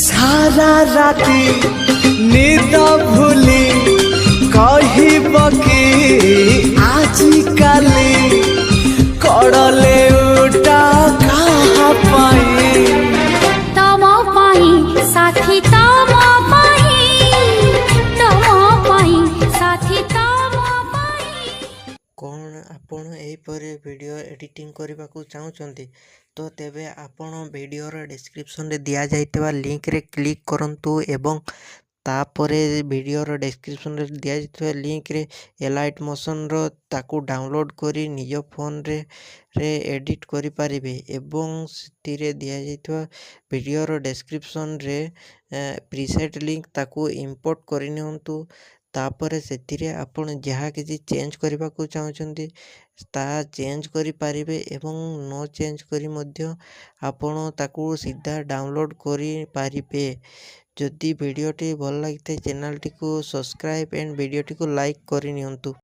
सारा राती निद भूली कहब कि आजिकाली कड़ले उठा कहाँ पाई तम पाई साथी तम पाई साथी तम पाई। कौन आपण एहीपरि वीडियो एडिटिंग करने को चाहते तो तेबे आपण वीडियोर डिस्क्रिप्शन रे दिया जाइतबा लिंक रे क्लिक करंतु एवं तापरे वीडियोर डिस्क्रिप्शन रे दिया जाइतबा लिंक रे एलाइट मोशन रो ताकू डाउनलोड करी निज फोन रे एडिट करि पारिबे एवं सिथिरे दिया जाइतबा वीडियोर डिस्क्रिप्शन रे प्रीसेट लिंक ताकू इंपोर्ट करि नियंतु। तापर से आपण जहाँ किसी चेंज करने को चाहते ता चेंज करि पारिबे एवं नो चेंज करी मध्य आपण ताकू सीधा डाउनलोड करि पारिबे। जदि वीडियोटी भल लगी चैनल टी को सब्सक्राइब एंड वीडियोटी को लाइक करि नियंतु।